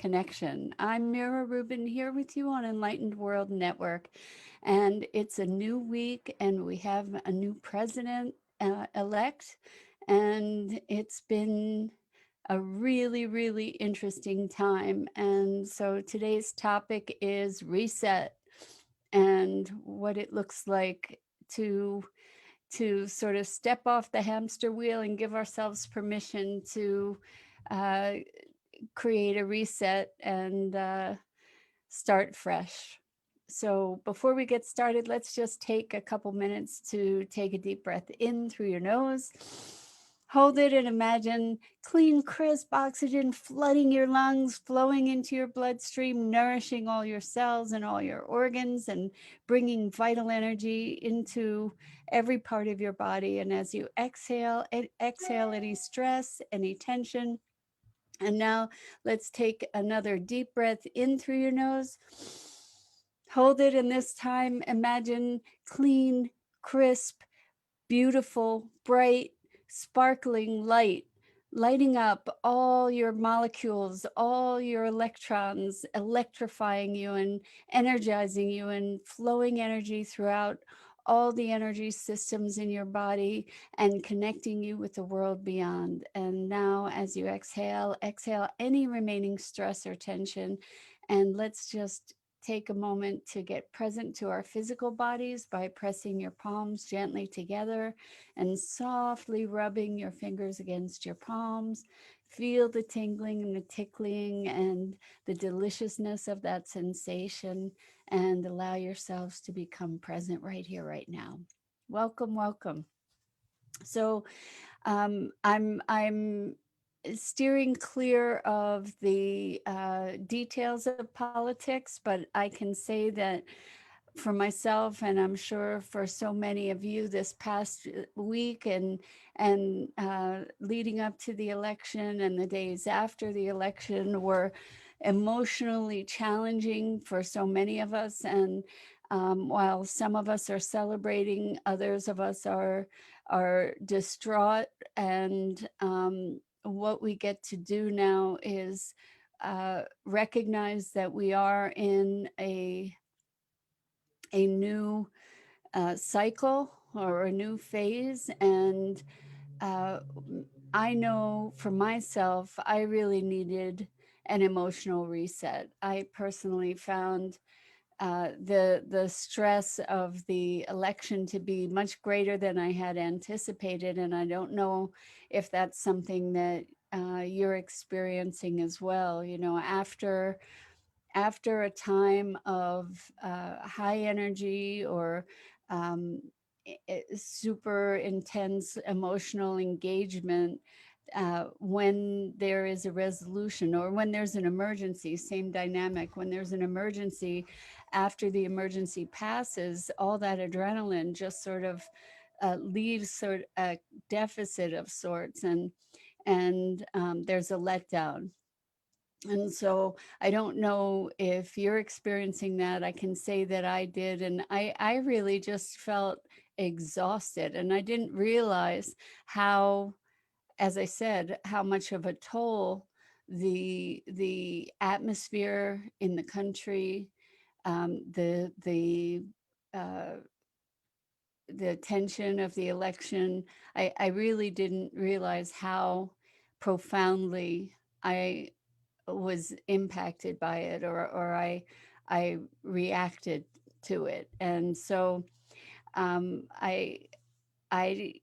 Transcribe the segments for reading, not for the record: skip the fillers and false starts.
connection. I'm Mira Rubin here with you on Enlightened World Network. And it's a new week, and we have a new president elect. And it's been a really, really interesting time. And so today's topic is reset and what it looks like to sort of step off the hamster wheel and give ourselves permission to uh, create a reset and start fresh. So before we get started, let's just take a couple minutes to take a deep breath in through your nose. Hold it and imagine clean, crisp oxygen flooding your lungs, flowing into your bloodstream, nourishing all your cells and all your organs, and bringing vital energy into every part of your body. And as you exhale, exhale any stress, any tension. And now let's take another deep breath in through your nose. Hold it, and this time imagine clean, crisp, beautiful, bright, sparkling light, lighting up all your molecules, all your electrons, electrifying you and energizing you and flowing energy throughout all the energy systems in your body and connecting you with the world beyond. And now, as you exhale, exhale any remaining stress or tension. And let's just take a moment to get present to our physical bodies by pressing your palms gently together and softly rubbing your fingers against your palms. Feel the tingling and the tickling and the deliciousness of that sensation, and allow yourselves to become present right here, right now. Welcome, welcome. So I'm steering clear of the details of politics, but I can say that for myself, and I'm sure for so many of you, this past week and leading up to the election and the days after the election were emotionally challenging for so many of us. And while some of us are celebrating, others of us are distraught. And what we get to do now is recognize that we are in a new cycle or a new phase. And uh, I know for myself, I really needed an emotional reset. I personally found the stress of the election to be much greater than I had anticipated, and I don't know if that's something that you're experiencing as well. You know, after a time of high energy or um, super intense emotional engagement, when there is a resolution or when there's an emergency, same dynamic. When there's an emergency, after the emergency passes, all that adrenaline just sort of leaves sort of a deficit of sorts, and there's a letdown. And so I don't know if you're experiencing that. I can say that I did. And I really just felt exhausted. And I didn't realize how, as I said, how much of a toll the atmosphere in the country, the uh, the tension of the election. I really didn't realize how profoundly I was impacted by it, or I reacted to it. And so I I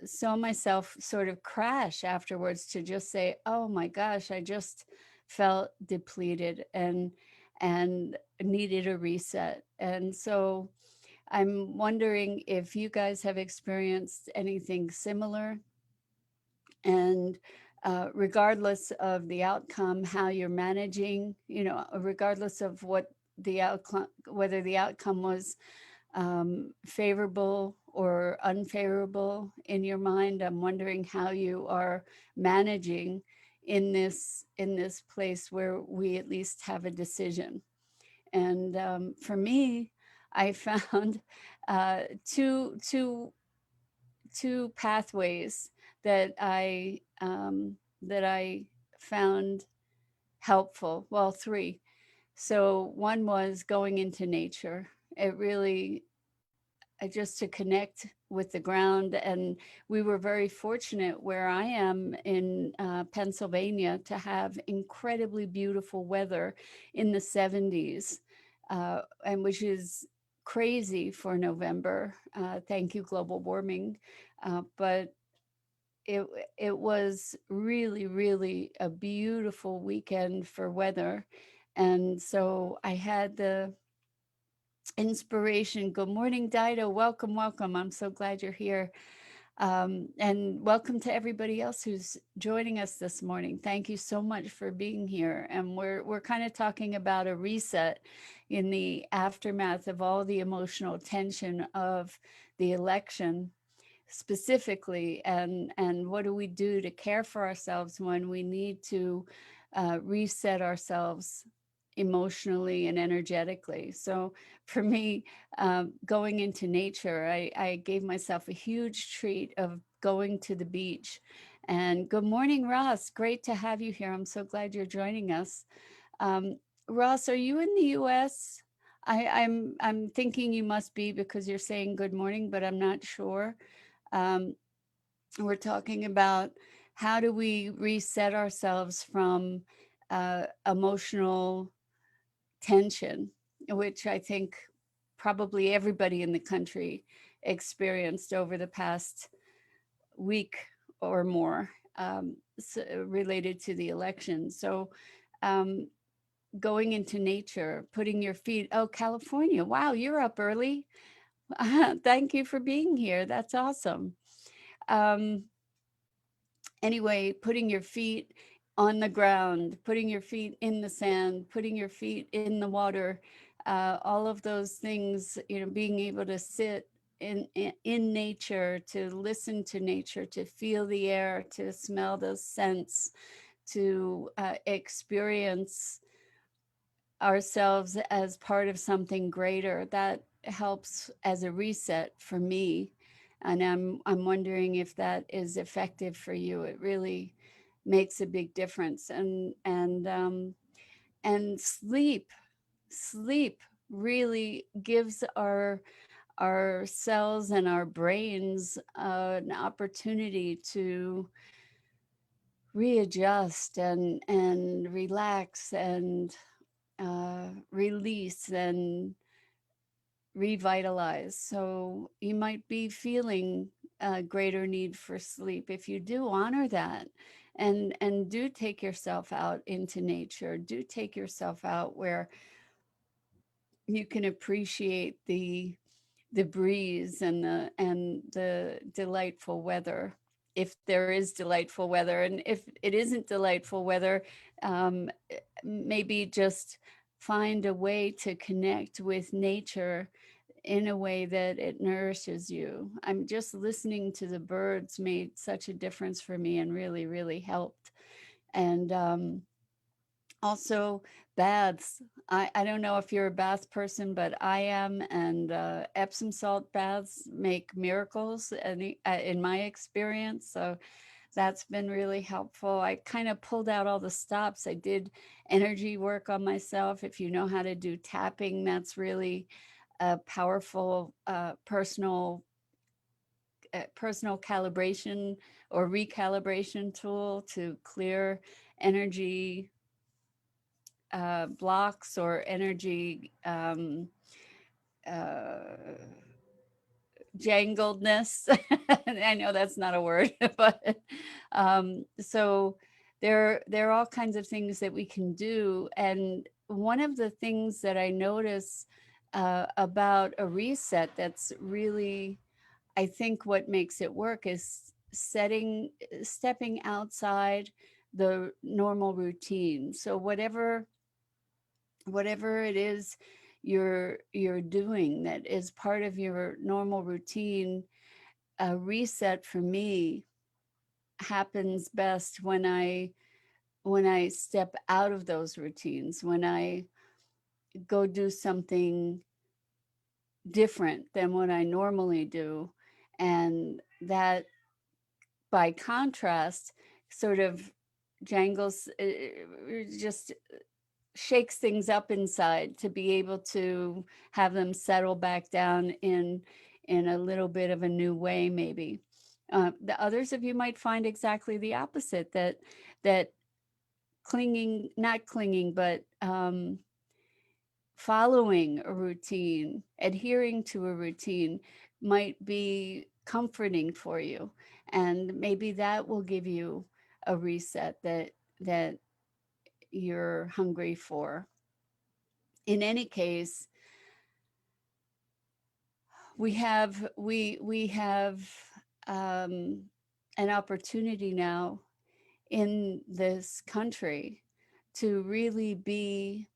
saw myself sort of crash afterwards to just say, oh my gosh, I just felt depleted and needed a reset. And so I'm wondering if you guys have experienced anything similar, and regardless of the outcome, how you're managing, you know, regardless of what the outcome, whether the outcome was favorable or unfavorable in your mind, I'm wondering how you are managing in this place where we at least have a decision. And for me, I found uh, two two two pathways that I found helpful. Well, three. So one was going into nature. It really, just to connect with the ground. And we were very fortunate where I am in Pennsylvania to have incredibly beautiful weather in the 70s, and which is crazy for November. Thank you, global warming. But it it was really, really a beautiful weekend for weather. And so I had the inspiration. Good morning, Dido. Welcome, welcome. I'm so glad you're here. And welcome to everybody else who's joining us this morning. Thank you so much for being here. And we're kind of talking about a reset in the aftermath of all the emotional tension of the election specifically, and what do we do to care for ourselves when we need to reset ourselves emotionally and energetically. So for me, going into nature, I gave myself a huge treat of going to the beach. And good morning, Ross. Great to have you here. I'm so glad you're joining us. um, Ross, are you in the US? I'm thinking you must be because you're saying good morning, but I'm not sure. um, we're talking about how do we reset ourselves from emotional tension, which I think probably everybody in the country experienced over the past week or more, related to the election. So, um, going into nature, putting your feet, oh, California, wow, you're up early. Thank you for being here. That's awesome. Um, anyway, putting your feet on the ground, putting your feet in the sand, putting your feet in the water, all of those things, being able to sit in nature, to listen to nature, to feel the air, to smell those scents, to experience ourselves as part of something greater. That helps as a reset for me. And I'm wondering if that is effective for you. It really makes a big difference. And sleep really gives our cells and our brains an opportunity to readjust and relax and release and revitalize. So you might be feeling a greater need for sleep. If you do, honor that, and do take yourself out into nature. Do take yourself out where you can appreciate the breeze and the delightful weather, if there is delightful weather. And if it isn't delightful weather, maybe just find a way to connect with nature in a way that it nourishes you. I'm just listening to the birds made such a difference for me and really, really helped. And also baths. I don't know if you're a bath person, but I am. And Epsom salt baths make miracles in my experience. So that's been really helpful. I kind of pulled out all the stops. I did energy work on myself. If you know how to do tapping, that's really a powerful personal calibration or recalibration tool to clear energy blocks or energy uh, jangledness. I know that's not a word, but so there are all kinds of things that we can do. And one of the things that I notice about a reset that's really, I think, what makes it work is stepping outside the normal routine. So whatever it is you're doing that is part of your normal routine, a reset for me happens best when I step out of those routines, when I go do something different than what I normally do. And that, by contrast, sort of jangles, just shakes things up inside to be able to have them settle back down in a little bit of a new way, maybe. The others of you might find exactly the opposite, that clinging, not clinging, but following a routine, adhering to a routine might be comforting for you. And maybe that will give you a reset that you're hungry for. In any case, we have um, an opportunity now in this country to really be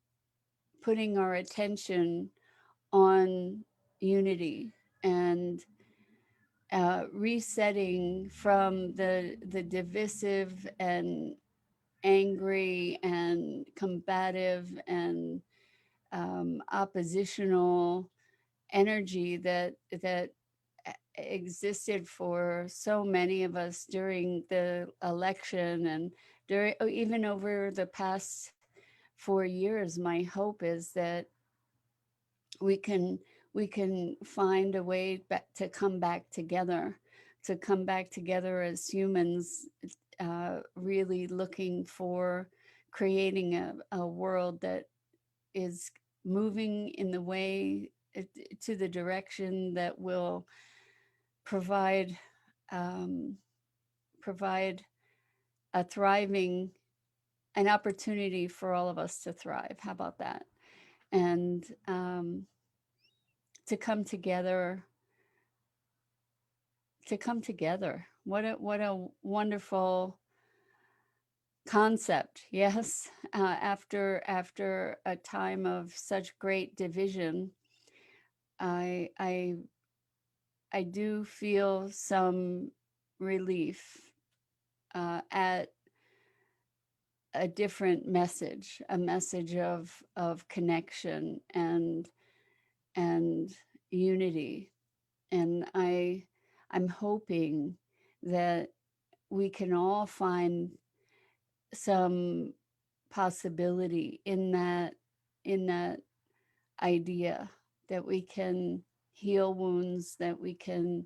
putting our attention on unity and resetting from the divisive and angry and combative and oppositional energy that existed for so many of us during the election and during even over the past 4 years. My hope is that we can we can find a way back to come back together, to come back together as humans, really looking for creating a world that is moving in the way, to the direction that will provide um, provide a thriving, an opportunity for all of us to thrive. How about that? And to come together, to come together. What a wonderful concept. Yes, after a time of such great division, I I do feel some relief at a different message, a message of connection and unity. And I'm hoping that we can all find some possibility in that idea, that we can heal wounds, that we can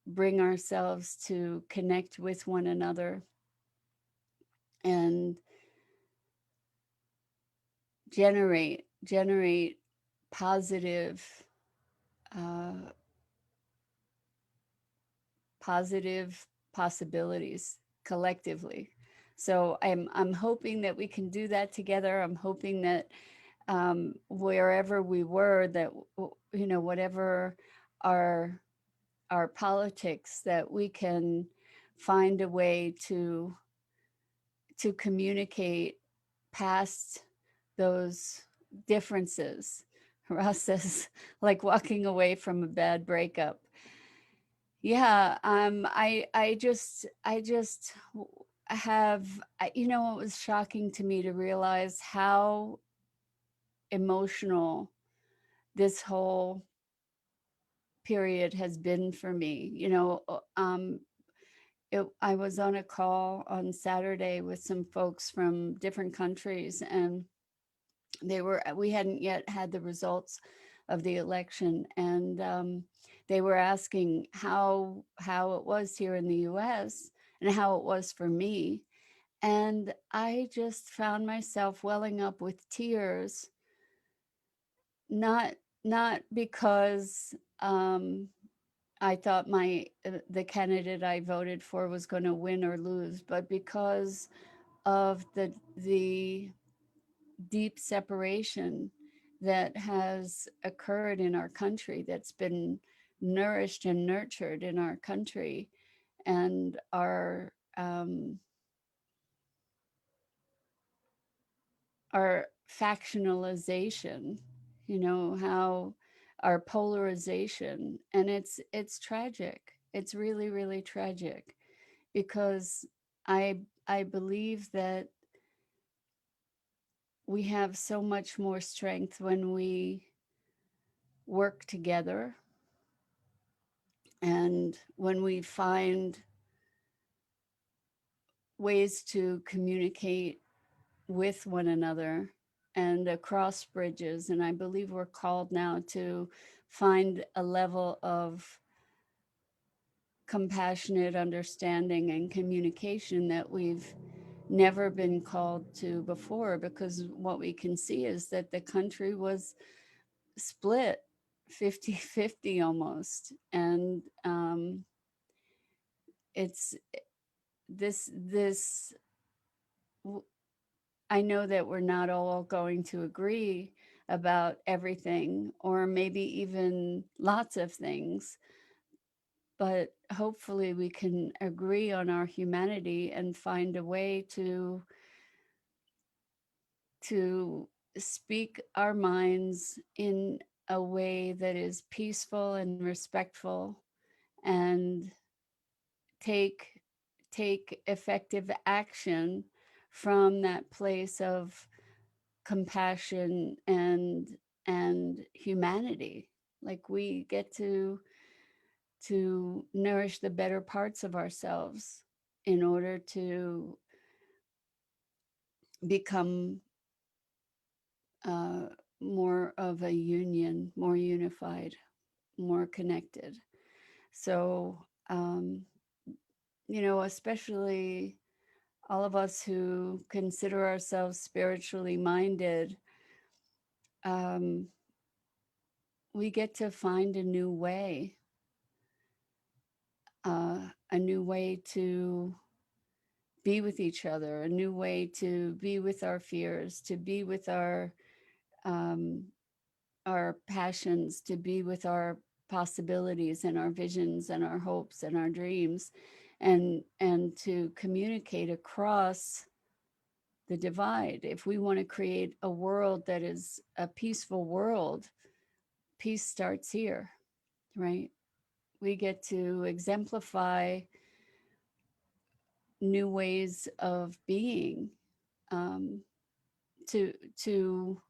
bring ourselves to connect with one another and generate positive uh, positive possibilities collectively. So I'm hoping that we can do that together. I'm hoping that wherever we were, that whatever our our politics, that we can find a way to communicate past those differences. Ross says, like walking away from a bad breakup. Yeah, I just have, it was shocking to me to realize how emotional this whole period has been for me. I was on a call on Saturday with some folks from different countries, and we hadn't yet had the results of the election, and they were asking how it was here in the US and how it was for me. And I just found myself welling up with tears, not not because I thought the candidate I voted for was going to win or lose, but because of the deep separation that has occurred in our country, that's been nourished and nurtured in our country, and our factionalization, how our polarization. And it's tragic. It's really, really tragic, because I believe that we have so much more strength when we work together, and when we find ways to communicate with one another and across bridges. And I believe we're called now to find a level of compassionate understanding and communication that we've never been called to before, because what we can see is that the country was split 50-50 almost. And it's this I know that we're not all going to agree about everything, or maybe even lots of things, but hopefully we can agree on our humanity and find a way to speak our minds in a way that is peaceful and respectful, and take take effective action from that place of compassion and humanity. Like, we get to nourish the better parts of ourselves in order to become uh, more of a union, more unified, more connected. So, especially all of us who consider ourselves spiritually minded, um, we get to find a new way to be with each other, a new way to be with our fears, to be with um, our passions, to be with our possibilities and our visions and our hopes and our dreams, and to communicate across the divide. If we want to create a world that is a peaceful world, peace starts here, right? We get to exemplify new ways of being, um, to to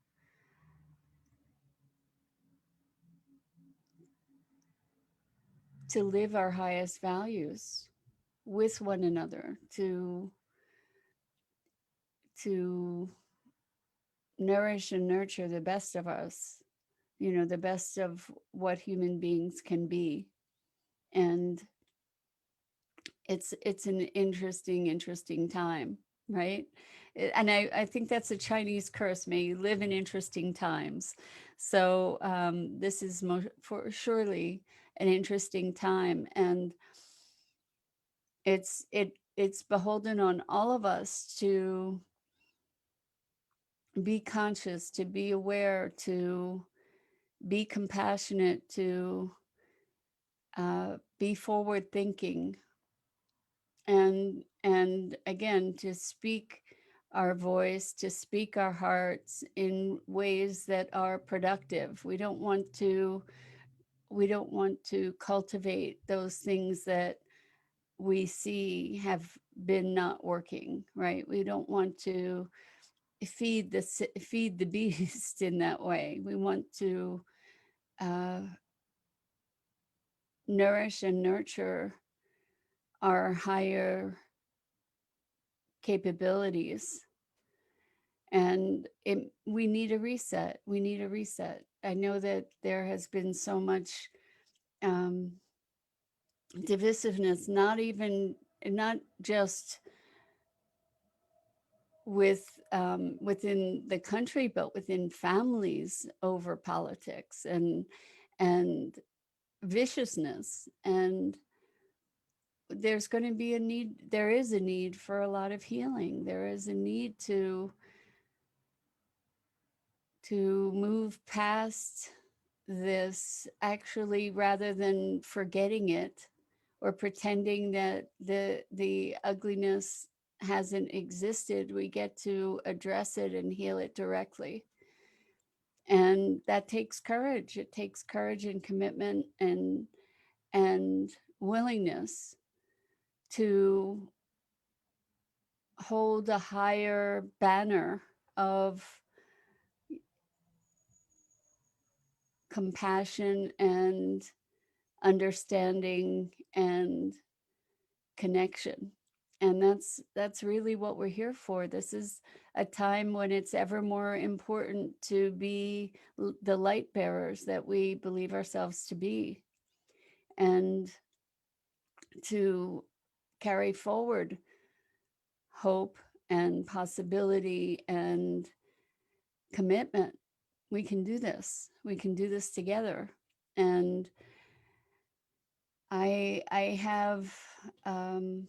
to live our highest values with one another, to nourish and nurture the best of us, the best of what human beings can be. And it's an interesting time, right? And I think that's a Chinese curse: may you live in interesting times. So this is for surely an interesting time, and it's beholden on all of us to be conscious, to be aware, to be compassionate, to be forward thinking, and again, to speak our voice, to speak our hearts in ways that are productive. We don't want to cultivate those things that we see have been not working, right? We don't want to feed the beast in that way. We want to uh, nourish and nurture our higher capabilities. And we need a reset. We need a reset. I know that there has been so much um, divisiveness, not just within the country, but within families over politics and viciousness. And there is a need for a lot of healing. There is a need to move past this, actually, rather than forgetting it or pretending that the ugliness hasn't existed. We get to address it and heal it directly. And that takes courage. It takes courage and commitment and willingness to hold a higher banner of compassion and understanding and connection. And that's really what we're here for. This is a time when it's ever more important to be the light bearers that we believe ourselves to be, and to carry forward hope and possibility and commitment. We can do this. We can do this together. And I have um,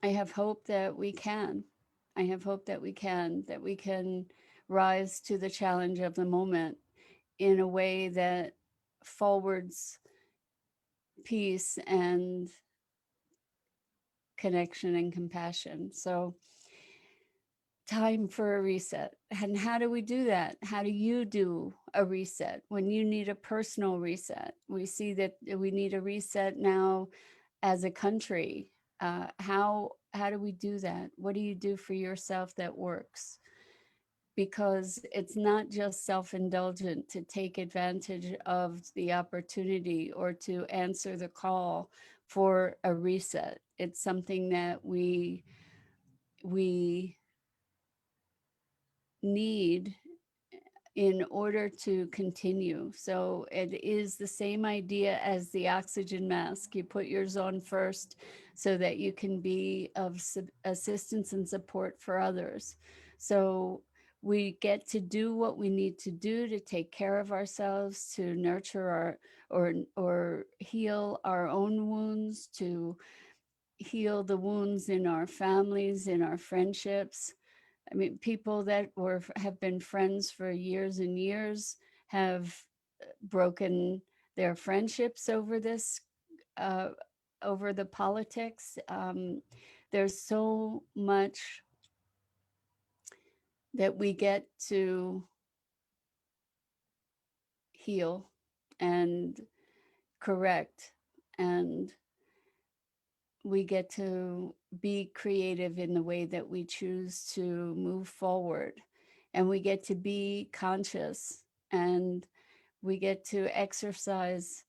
I have hope that we can. I have hope that we can rise to the challenge of the moment in a way that forwards peace and connection and compassion. So, time for a reset. And how do we do that? How do you do a reset when you need a personal reset? We see that we need a reset now as a country. How do we do that? What do you do for yourself that works? Because it's not just self-indulgent to take advantage of the opportunity or to answer the call for a reset. It's something that we need in order to continue. So it is the same idea as the oxygen mask. You put yours on first so that you can be of assistance and support for others. So we get to do what we need to do to take care of ourselves, to nurture our or heal our own wounds, to heal the wounds in our families, in our friendships. I mean, people that have been friends for years and years have broken their friendships over this, uh, over the politics. There's so much that we get to heal and correct, and we get to be creative in the way that we choose to move forward, and we get to be conscious, and we get to exercise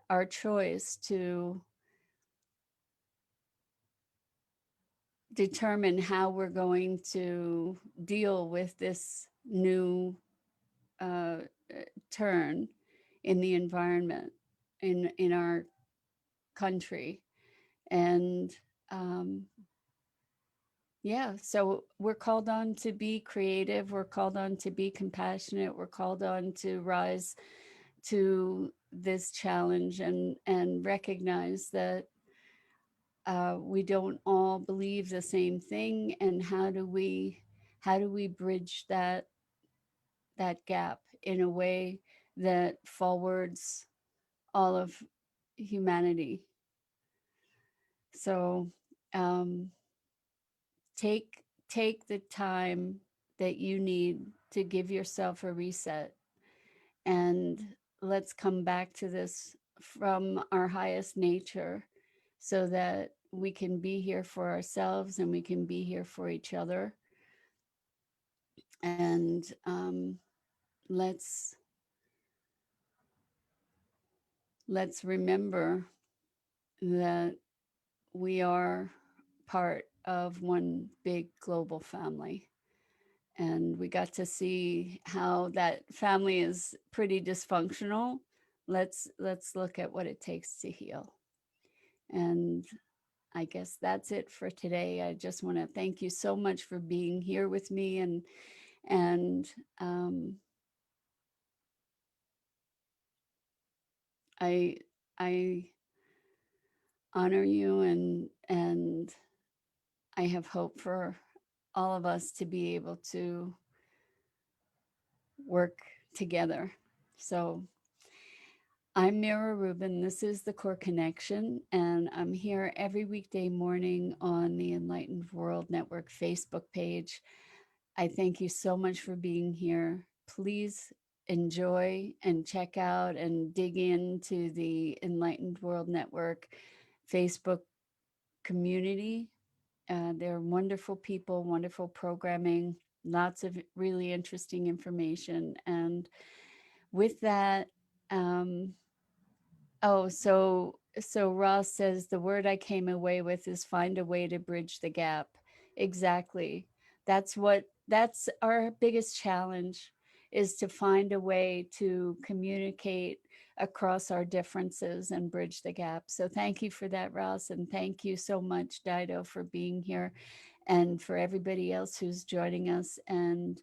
our choice to determine how we're going to deal with this new uh, turn in the environment in our country. And um, yeah, so we're called on to be creative, we're called on to be compassionate, we're called on to rise to this challenge, and recognize that we don't all believe the same thing, and how do we bridge that gap in a way that forwards all of humanity. So um, take the time that you need to give yourself a reset, and let's come back to this from our highest nature, so that we can be here for ourselves and we can be here for each other. And let's let's remember that we are part of one big global family. And we got to see how that family is pretty dysfunctional. Let's look at what it takes to heal. And I guess that's it for today. I just want to thank you so much for being here with me, and I I honor you, and I have hope for all of us to be able to work together. So I'm Mira Rubin. This is the Core Connection, and I'm here every weekday morning on the Enlightened World Network Facebook page. I thank you so much for being here. Please enjoy and check out and dig into the Enlightened World Network Facebook community. They're wonderful people, wonderful programming, lots of really interesting information. And with that, oh, so So Ross says the word I came away with is find a way to bridge the gap. Exactly. That's our biggest challenge, is to find a way to communicate across our differences and bridge the gap. So thank you for that, Ross, and thank you so much, Dido, for being here, and for everybody else who's joining us. And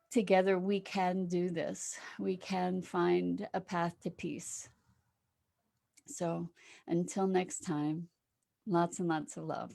together we can do this. We can find a path to peace. So until next time, lots and lots of love.